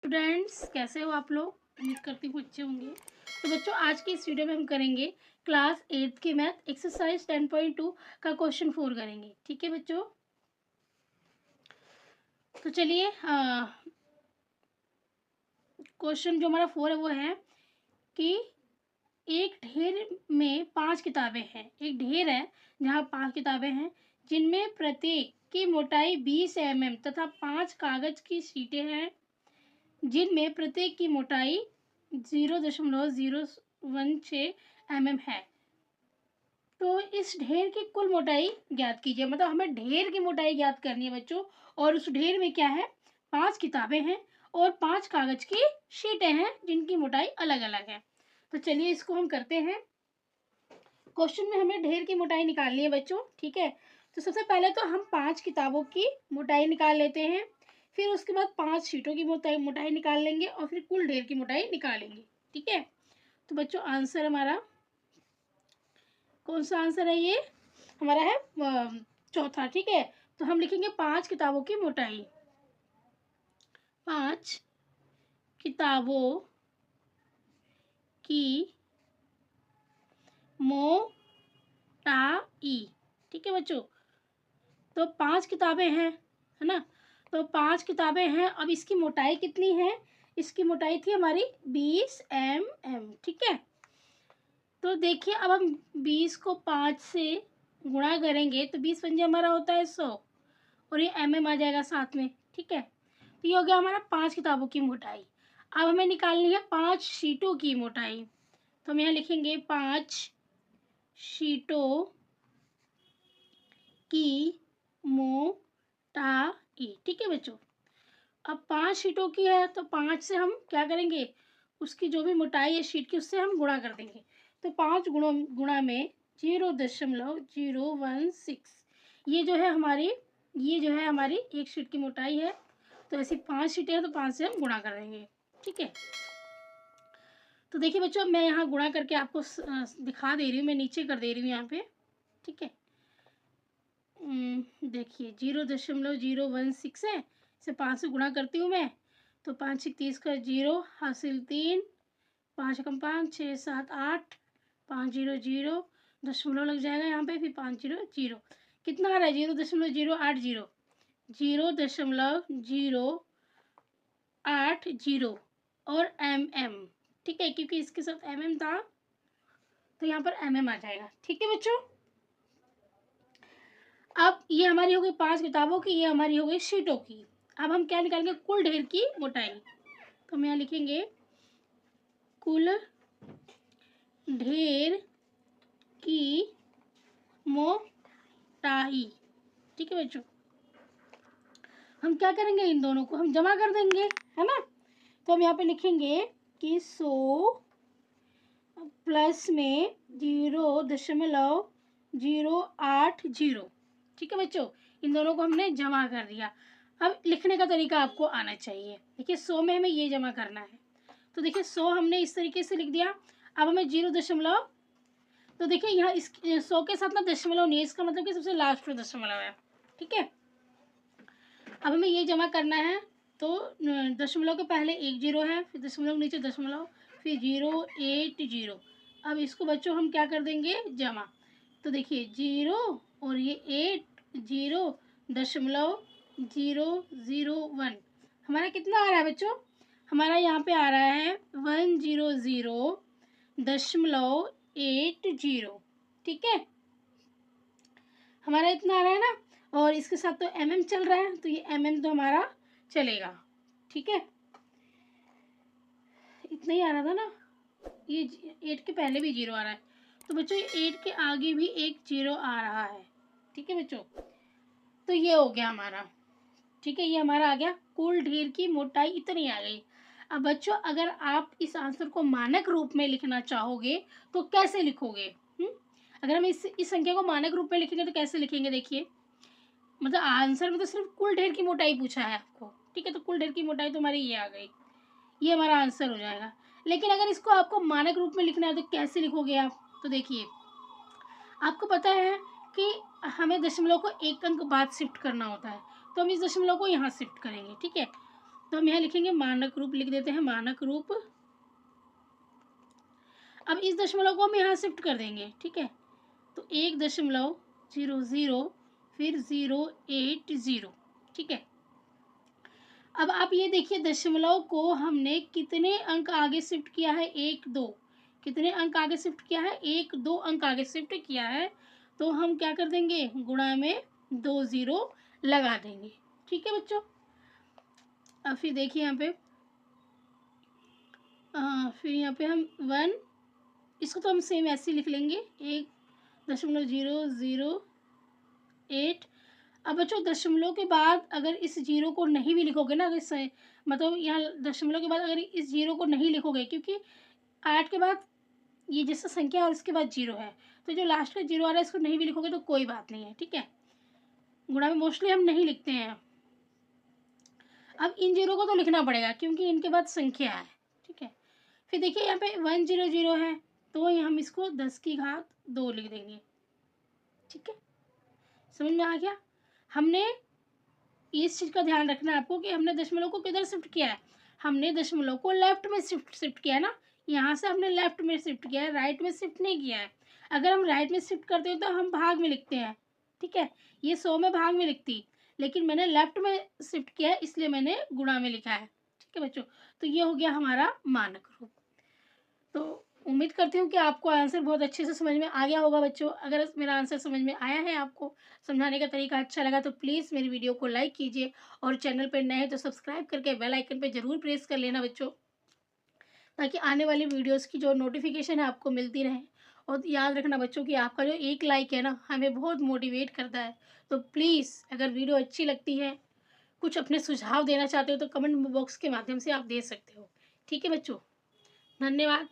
Students, कैसे हो आप लोग? उम्मीद करती हूँ अच्छे होंगे। तो बच्चों, आज की इस वीडियो में हम करेंगे क्लास 8 की मैथ एक्सरसाइज 10.2 का क्वेश्चन 4 करेंगे। ठीक है बच्चों, तो चलिए क्वेश्चन जो हमारा 4 है वो है कि एक ढेर में 5 किताबें हैं। एक ढेर है जहाँ 5 किताबें हैं, जिनमें प्रत्येक की मोटाई 20 mm तथा 5 कागज की शीटें हैं, जिनमें प्रत्येक की मोटाई 0.016 mm है। तो इस ढेर की कुल मोटाई ज्ञात कीजिए। मतलब हमें ढेर की मोटाई ज्ञात करनी है बच्चों, और उस ढेर में क्या है, 5 किताबें हैं और 5 कागज की शीटें हैं, जिनकी मोटाई अलग अलग है। तो चलिए इसको हम करते हैं। क्वेश्चन में हमें ढेर की मोटाई निकालनी है बच्चों। ठीक है, तो सबसे पहले तो हम 5 किताबों की मोटाई निकाल लेते हैं, फिर उसके बाद 5 शीटों की मोटाई निकाल लेंगे और फिर कुल ढेर की मोटाई निकालेंगे। ठीक है, तो बच्चों आंसर हमारा कौन सा आंसर है? ये हमारा है चौथा। ठीक है, तो हम लिखेंगे 5 किताबों की मोटाई। 5 किताबों की मोटाई। ठीक है बच्चों, तो 5 किताबें हैं, है ना? तो 5 किताबें हैं। अब इसकी मोटाई कितनी है? इसकी मोटाई थी हमारी 20 mm। ठीक है, तो देखिए अब हम 20 को 5 से गुणा करेंगे तो 20 पंजे हमारा होता है 100, और ये mm आ जाएगा साथ में। ठीक है, तो ये हो गया हमारा 5 किताबों की मोटाई। अब हमें निकालनी है 5 शीटों की मोटाई। तो हम यहाँ लिखेंगे 5 शीटों की मोटाई। ठीक है बच्चों, अब 5 शीटों की है तो 5 से हम क्या करेंगे, उसकी जो भी मोटाई है शीट की उससे हम गुणा कर देंगे। तो 5 गुणा में 0.016, ये जो है हमारी एक शीट की मोटाई है। तो ऐसी 5 शीटें हैं तो 5 से हम गुणा कर देंगे। ठीक है, तो देखिए बच्चों, मैं यहाँ गुणा करके आपको दिखा दे रही हूँ, मैं नीचे कर दे रही हूँ यहाँ पे। ठीक है, देखिए 0.016 है, इसे 5 से गुणा करती हूँ मैं। तो 5 से 30 का 0 हासिल 3, 5 कम 5 6 7 8, 5 0 0 दशमलव लग जाएगा यहाँ पे, फिर 5 0 0। कितना आ रहा है? 0.080, 0.080 और mm। ठीक है, क्योंकि इसके साथ mm था तो यहाँ पर mm आ जाएगा। ठीक है बच्चों, अब ये हमारी हो गई 5 किताबों की, ये हमारी हो गई शीटों की। अब हम क्या निकालेंगे? कुल ढेर की मोटाई। तो हम यहाँ लिखेंगे कुल ढेर की मोटाई। ठीक है बच्चों, हम क्या करेंगे, इन दोनों को हम जमा कर देंगे, है ना? तो हम यहाँ पे लिखेंगे कि 100 प्लस में 0.080। ठीक है बच्चों, इन दोनों को हमने जमा कर दिया। अब लिखने का तरीका आपको आना चाहिए। देखिए 100 में हमें ये जमा करना है, तो देखिए 100 हमने इस तरीके से लिख दिया। अब हमें 0. तो देखिए यहाँ इस 100 के साथ ना दशमलव नहीं है, इसका मतलब कि सबसे लास्ट में दशमलव है। ठीक है, अब हमें ये जमा करना है। तो दशमलव के पहले 1 0 है, फिर दशमलव नीचे दशमलव, फिर 080। अब इसको बच्चों हम क्या कर देंगे? जमा। तो देखिए 0 और ये 8.0.001 हमारा कितना आ रहा है बच्चों? हमारा यहाँ पे आ रहा है 100.80। ठीक है, हमारा इतना आ रहा है ना, और इसके साथ तो mm चल रहा है, तो ये mm तो हमारा चलेगा। ठीक है, इतना ही आ रहा था ना, ये 8 के पहले भी 0 आ रहा है, तो बच्चों ये 8 के आगे भी एक 0 आ रहा है। ठीक है बच्चों, तो ये हो गया हमारा। ठीक है, ये हमारा आ गया, कुल ढेर की मोटाई इतनी आ गई। अब बच्चों अगर आप इस आंसर को मानक रूप में लिखना चाहोगे तो कैसे लिखोगे? अगर हम इस संख्या को मानक रूप में लिखेंगे तो कैसे लिखेंगे? देखिए, मतलब आंसर में तो सिर्फ कुल ढेर की मोटाई पूछा है आपको। ठीक है, तो कुल ढेर की मोटाई तो हमारी ये आ गई, ये हमारा आंसर हो जाएगा। लेकिन अगर इसको आपको मानक रूप में लिखना है तो कैसे लिखोगे आप? तो देखिए, आपको पता है कि हमें दशमलव को एक अंक बाद शिफ्ट करना होता है, तो हम इस दशमलव को यहाँ शिफ्ट करेंगे। ठीक है, तो हम यहाँ लिखेंगे मानक रूप, लिख देते हैं मानक रूप। अब इस दशमलव को हम यहाँ शिफ्ट कर देंगे, ठीक है। तो 1.00 फिर 080, ठीक है। अब आप ये देखिए दशमलव को हमने कितने अंक आगे शिफ्ट किया है, 1 2, कितने अंक आगे शिफ्ट किया है, 1 2 अंक आगे शिफ्ट किया है। तो हम क्या कर देंगे, गुणा में 2 0 लगा देंगे, ठीक है बच्चों। अब फिर देखिए यहाँ पे फिर यहाँ पे हम 1, इसको तो हम सेम ऐसे ही लिख लेंगे, 1.008। अब बच्चों दशमलव के बाद अगर इस जीरो को नहीं भी लिखोगे ना, अगर मतलब यहाँ दशमलव के बाद अगर इस जीरो को नहीं लिखोगे, क्योंकि 8 के बाद ये जैसे संख्या है और इसके बाद जीरो है, तो जो लास्ट का जीरो आ रहा है इसको नहीं भी लिखोगे तो कोई बात नहीं है, ठीक है। गुणा में मोस्टली हम नहीं लिखते हैं। अब इन जीरो को तो लिखना पड़ेगा क्योंकि इनके बाद संख्या है, ठीक है। फिर देखिए यहाँ पे 100 है, तो हम इसको 10⁻2 लिख देंगे, ठीक है। समझ में आ गया। हमने इस चीज़ का ध्यान रखना है आपको कि हमने दशमलव को किधर शिफ्ट किया है, हमने दशमलव को लेफ्ट में शिफ्ट किया है ना, यहाँ से हमने लेफ्ट में शिफ्ट किया है, राइट में शिफ्ट नहीं किया है। अगर हम राइट में शिफ्ट करते हो तो हम भाग में लिखते हैं, ठीक है। ये 100 में भाग में लिखती, लेकिन मैंने लेफ्ट में शिफ्ट किया है इसलिए मैंने गुणा में लिखा है, ठीक है बच्चों। तो ये हो गया हमारा मानक रूप। तो उम्मीद करती हूँ कि आपको आंसर बहुत अच्छे से समझ में आ गया होगा बच्चों। अगर मेरा आंसर समझ में आया है, आपको समझाने का तरीका अच्छा लगा, तो प्लीज़ मेरी वीडियो को लाइक कीजिए, और चैनल पर नए हैं तो सब्सक्राइब करके बेल आइकन पर ज़रूर प्रेस कर लेना बच्चों, ताकि आने वाली वीडियोज़ की जो नोटिफिकेशन है आपको मिलती रहे। और याद रखना बच्चों कि आपका जो एक लाइक है ना, हमें बहुत मोटिवेट करता है। तो प्लीज़ अगर वीडियो अच्छी लगती है, कुछ अपने सुझाव देना चाहते हो, तो कमेंट बॉक्स के माध्यम से आप दे सकते हो, ठीक है बच्चों। धन्यवाद।